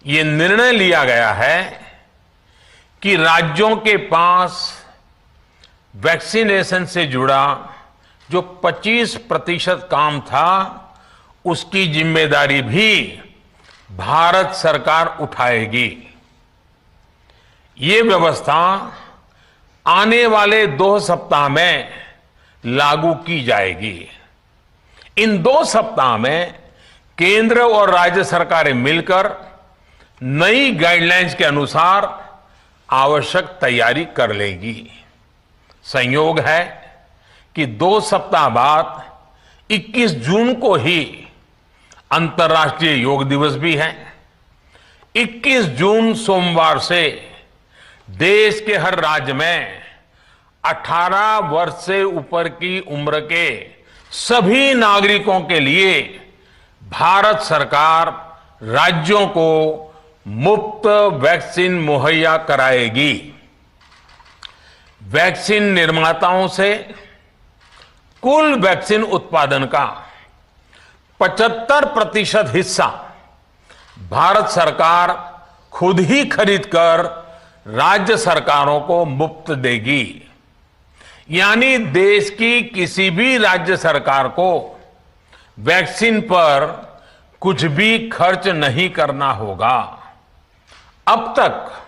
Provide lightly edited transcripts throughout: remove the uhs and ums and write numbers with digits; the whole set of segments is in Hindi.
ये निर्णय लिया गया है कि राज्यों के पास वैक्सीनेशन से जुड़ा जो 25% काम था, उसकी जिम्मेदारी भी भारत सरकार उठाएगी। ये व्यवस्था आने वाले 2 सप्ताह में लागू की जाएगी। इन 2 सप्ताह में केंद्र और राज्य सरकारें मिलकर नई गाइडलाइंस के अनुसार आवश्यक तैयारी कर लेंगी। संयोग है कि 2 सप्ताह बाद 21 जून को ही अंतर्राष्ट्रीय योग दिवस भी है। 21 जून सोमवार से देश के हर राज्य में 18 वर्ष से ऊपर की उम्र के सभी नागरिकों के लिए भारत सरकार राज्यों को मुफ्त वैक्सीन मुहैया कराएगी। वैक्सीन निर्माताओं से कुल वैक्सीन उत्पादन का 75% हिस्सा भारत सरकार खुद ही खरीदकर राज्य सरकारों को मुफ्त देगी। यानी देश की किसी भी राज्य सरकार को वैक्सीन पर कुछ भी खर्च नहीं करना होगा। अब तक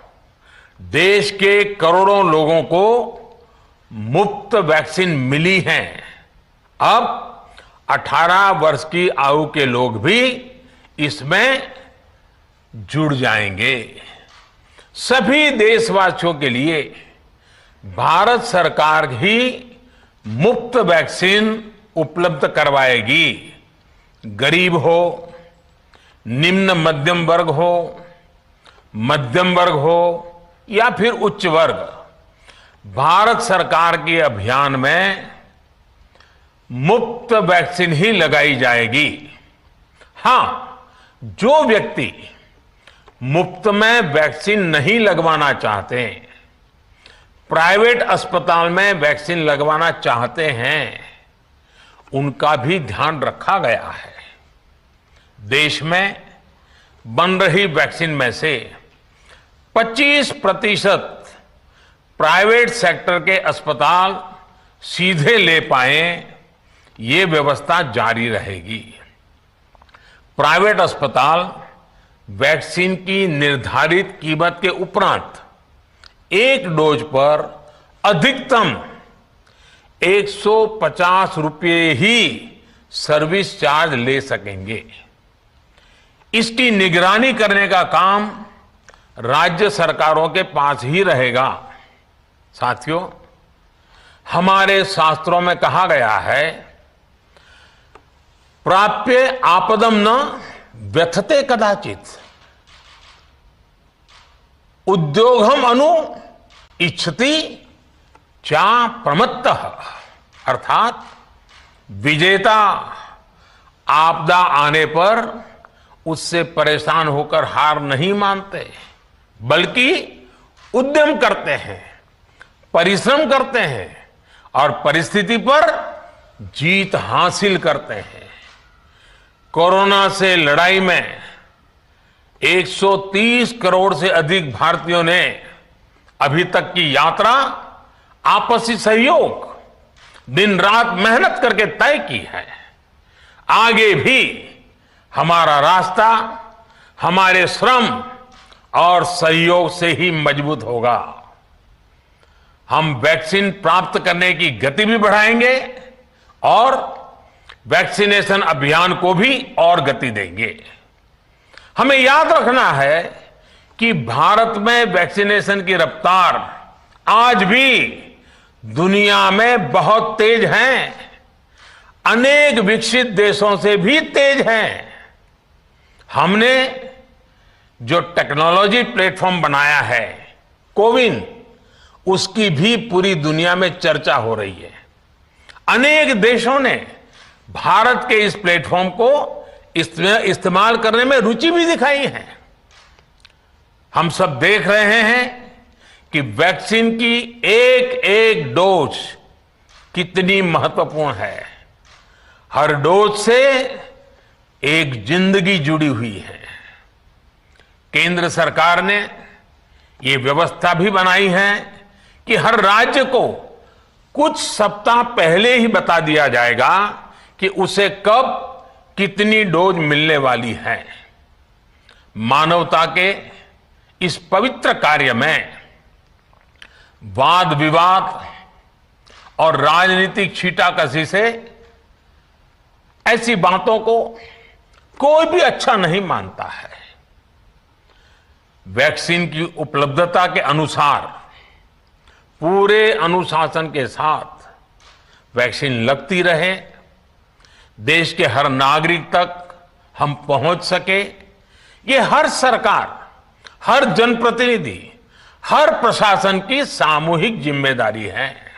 देश के करोड़ों लोगों को मुफ्त वैक्सीन मिली है। अब 18 वर्ष की आयु के लोग भी इसमें जुड़ जाएंगे। सभी देशवासियों के लिए भारत सरकार ही मुफ्त वैक्सीन उपलब्ध करवाएगी। गरीब हो, निम्न मध्यम वर्ग हो, मध्यम वर्ग हो या फिर उच्च वर्ग, भारत सरकार के अभियान में मुफ्त वैक्सीन ही लगाई जाएगी। हां, जो व्यक्ति मुफ्त में वैक्सीन नहीं लगवाना चाहते, प्राइवेट अस्पताल में वैक्सीन लगवाना चाहते हैं, उनका भी ध्यान रखा गया है। देश में बन रही वैक्सीन में से 25% प्राइवेट सेक्टर के अस्पताल सीधे ले पाए, ये व्यवस्था जारी रहेगी। प्राइवेट अस्पताल वैक्सीन की निर्धारित कीमत के उपरांत एक डोज पर अधिकतम 150 रुपये ही सर्विस चार्ज ले सकेंगे। इसकी निगरानी करने का काम राज्य सरकारों के पास ही रहेगा। साथियों, हमारे शास्त्रों में कहा गया है, प्राप्य आपदम न व्यथते कदाचित, उद्योगम अनु इच्छति चा प्रमत्तः। अर्थात विजेता आपदा आने पर उससे परेशान होकर हार नहीं मानते, बल्कि उद्यम करते हैं, परिश्रम करते हैं और परिस्थिति पर जीत हासिल करते हैं। कोरोना से लड़ाई में 130 करोड़ से अधिक भारतीयों ने अभी तक की यात्रा आपसी सहयोग, दिन रात मेहनत करके तय की है। आगे भी हमारा रास्ता हमारे श्रम और सहयोग से ही मजबूत होगा। हम वैक्सीन प्राप्त करने की गति भी बढ़ाएंगे और वैक्सीनेशन अभियान को भी और गति देंगे। हमें याद रखना है कि भारत में वैक्सीनेशन की रफ्तार आज भी दुनिया में बहुत तेज है, अनेक विकसित देशों से भी तेज है। हमने जो टेक्नोलॉजी प्लेटफॉर्म बनाया है, कोविन, उसकी भी पूरी दुनिया में चर्चा हो रही है। अनेक देशों ने भारत के इस प्लेटफॉर्म को इस्तेमाल करने में रुचि भी दिखाई है। हम सब देख रहे हैं कि वैक्सीन की एक एक डोज कितनी महत्वपूर्ण है। हर डोज से एक जिंदगी जुड़ी हुई है। केंद्र सरकार ने ये व्यवस्था भी बनाई है कि हर राज्य को कुछ सप्ताह पहले ही बता दिया जाएगा कि उसे कब कितनी डोज मिलने वाली है। मानवता के इस पवित्र कार्य में वाद विवाद और राजनीतिक छींटाकशी से ऐसी बातों को कोई भी अच्छा नहीं मानता है। वैक्सीन की उपलब्धता के अनुसार पूरे अनुशासन के साथ वैक्सीन लगती रहे, देश के हर नागरिक तक हम पहुंच सके, ये हर सरकार, हर जनप्रतिनिधि, हर प्रशासन की सामूहिक जिम्मेदारी है।